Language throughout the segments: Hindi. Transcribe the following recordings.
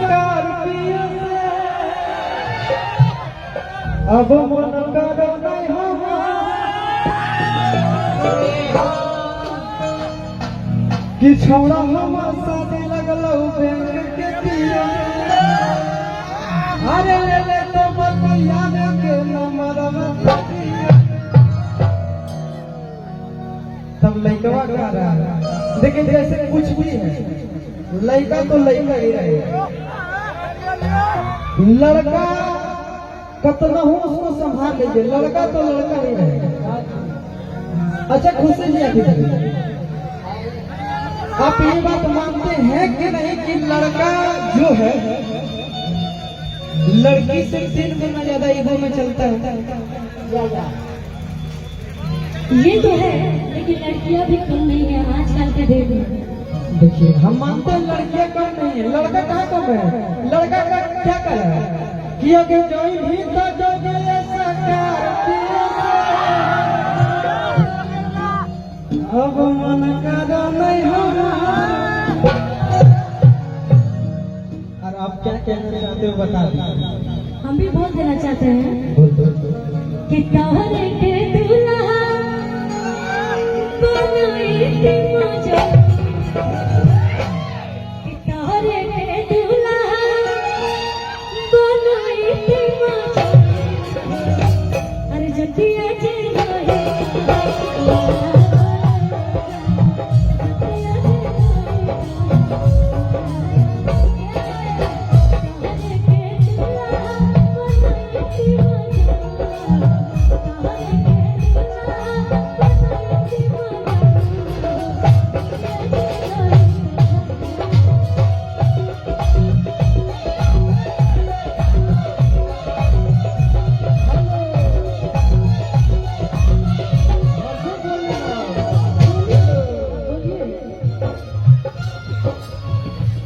स्कॉर्पियो से अब मन करो नहीं हो कि छोड़ा हमर शादी लगलो बैंक के पिया अरे ले ले तो बतिया के नंबर तब लड़का कर रहा है लेकिन जैसे कुछ भी है लड़का तो लड़का ही रहेगा लड़का कतना हो उसको संभाल लीजिए लड़का तो लड़का ही रहेगा। अच्छा खुशी जी आती आप ये बात मानते हैं कि नहीं कि लड़का जो है लड़की से 3 गुना ज्यादा ईगो में चलता है? ये तो है लेकिन लड़कियां भी कम नहीं है आजकल के डेट में। देखिए हम मानते हैं लड़कियां कम नहीं है लड़का कहाँ कम है लड़का का क्या कर रहा है कि अगर जोई भी तो जो अब मन करो नहीं हो और आप क्या कहना चाहते हो बता दीजिए। हम भी बोल देना चाहते हैं कि तोहरे के दूल्हा बनाई थी मुझे कि तोहरे के दूल्हा बनाई थी मुझे अरे जतिया जे रोहे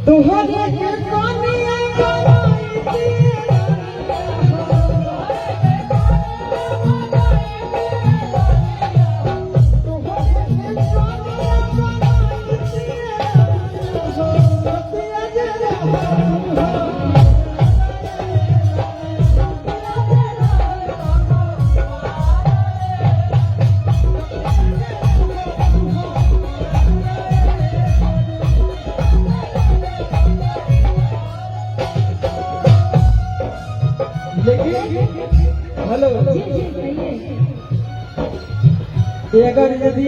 तुहरे के कोनिया बनाई थी हेलो अगर यदि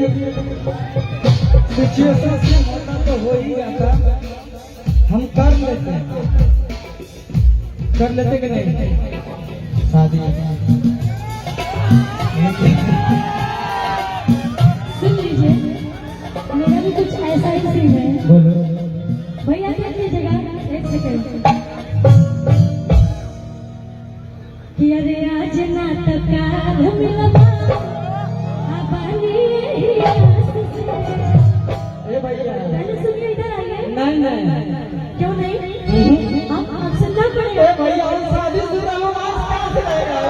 सिचुएशन से होता तो हो ही जाता हम कर लेते कि नहीं शादी। सुन लीजिए मेरा भी कुछ ऐसा ही सीन है। बोलो भैया देख लीजिएगा 1 सेकंड कि अरे आज ना तो काल मिलबा आबानी यही आस से। ए भैया पहले सुनिए इधर आइए। नहीं क्यों नहीं आप सुनना ए पड़ेगा। भैया हम शादीशुदा लोग आज कहाँ से रहेगा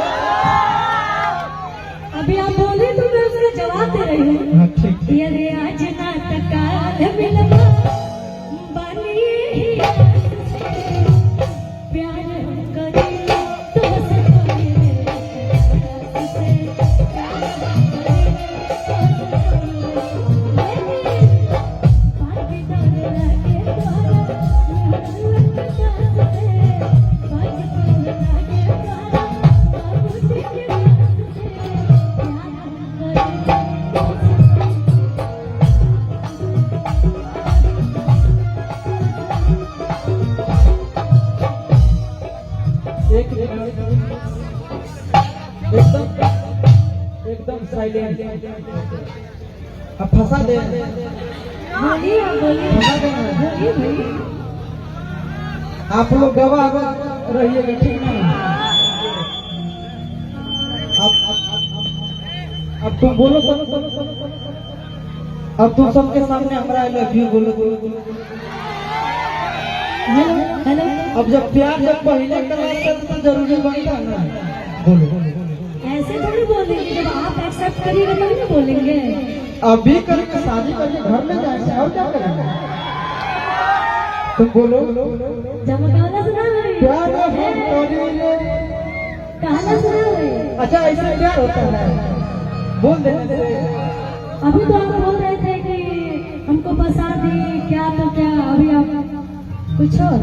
अभी आप बोले तो मैं उसका जवाब दे रही हूँ। हाँ ठीक कि अरे आज ना तो काल मिलबा बानी यही आस से। प्यार हम करें तो एकदम साइलेंट अब फंसा दे बोलिए फंसा दे आप लोग गवाह रहिएगा ठीक नहीं। अब तुम बोलो अब तुम सबके सामने हमारा आई लव यू बोलो। हेलो अब जब प्यार जब पहले करना तो जरूरी बनता है ना बोलो। ऐसे थोड़ी बोलेंगे जब आप एक्सेप्ट करिएगा तभी ना बोलेंगे। अभी करके शादी करके घर में जाएंगे और क्या करेंगे तुम बोलो। जब मैं प्यार हम करेंगे। गाना सुना रहे। अच्छा ऐसा प्यार होता है, बोल देने से। अभी तो आप बोल रहे थे कि हमको बसा दी क्या तो क्या, अभी आप कुछ और।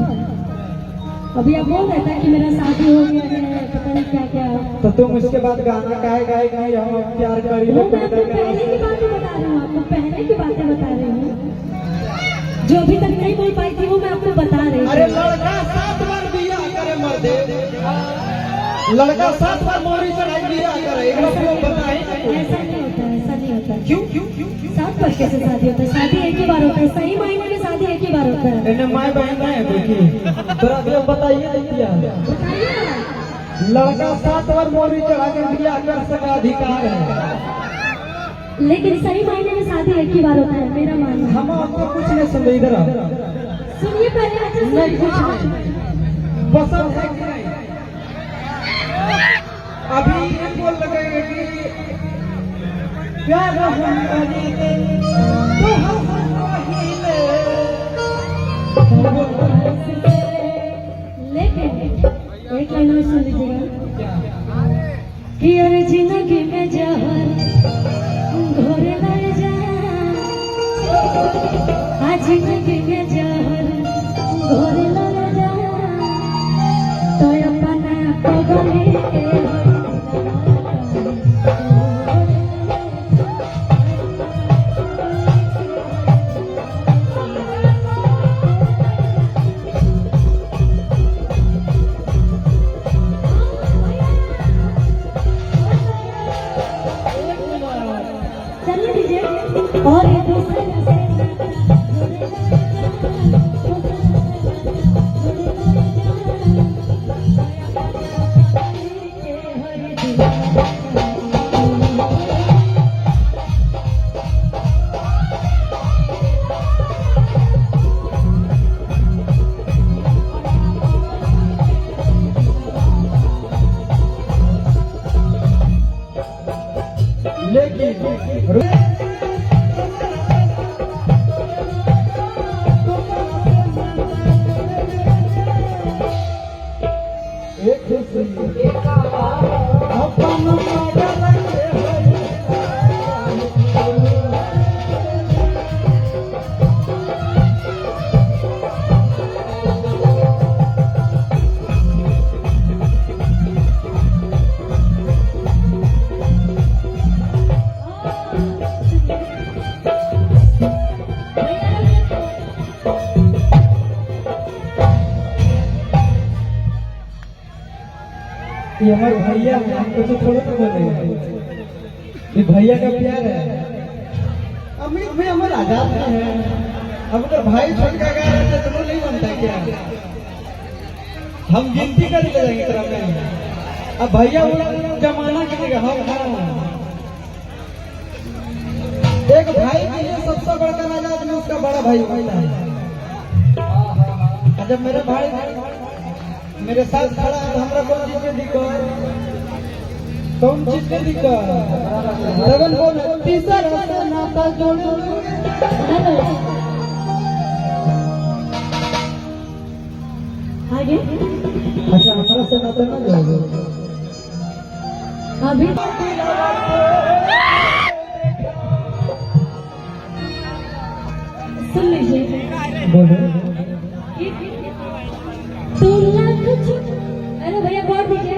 अभी आप बोल रहे थे कि मेरा शादी हो गया है, पता नहीं क्या क्या। तो तुम उसके बाद गाना काहे गाएगी हम प्यार करी वो मैं आपको पहले की बातें बता रही हूँ, आपको पहले की बातें बता रही हूँ जो अभी तक नहीं बोल पाई थी, वो मैं आपको बता रही हूँ। अरे लड़का 7 बार दिया करे मर्दे, लड़का 7 बार मोरी चढ़ाई दिया करे, एक बार वो बताए। ऐसा नहीं होता है, ऐसा नहीं होता है। क्यों क्यों क्यों 7 बार कैसे शादी होता है? शादी एक ही बार होता है, सही मायने में शादी एक ही बार होता है। इन्हें माए बहन है देखिए, थोड़ा भी बताइए दिया बताइए ना। लड़का 7 बार मोरी चढ़ा के दिया कर सका अधिकार है, लेकिन सही मायने में शादी एक ही बार होता है, मेरा मानना है। हम आपको कुछ नहीं समझ इधर आओ। सुनिए पहले अच्छे से। नहीं कुछ नहीं पसंद है कि नहीं। अभी ये बोल लगेगा कि प्यार हम करेंगे तो हम करेंगे। लेकिन एक लाइन और सुन लीजिएगा कि अरे जिंदगी में जहर घोरे लड़ जा, आज जिंदगी में जहर घोरे लड़ जा, तो अपना पगले के चलिए दीजिए। और ये दूसरे ये हमारे भैया हैं, हमको तो थोड़ा तो बोलेंगे ये भैया का प्यार है। अमित भाई हमारे आजाद है, अब अगर भाई छोड़ का गा रहे तो नहीं बनता क्या? हम गिनती कर ले जाएंगे तरफ में। अब भैया वो जमाना करेगा हम एक भाई के लिए सबसे बड़का राजा आदमी उसका बड़ा भाई होता है। जब मेरे भाई मेरे साथ खड़ा है तो हमरा कौन चीज में दिक्कत, कौन चीज में दिक्कत? रवन बोल तीसरा से नाता जोड़ो। आगे अच्छा हमारा से नाता ना जोड़ो। अभी सुन लीजिए। बोलो तुम ना कुछ, अरे भैया गौर दीजिए।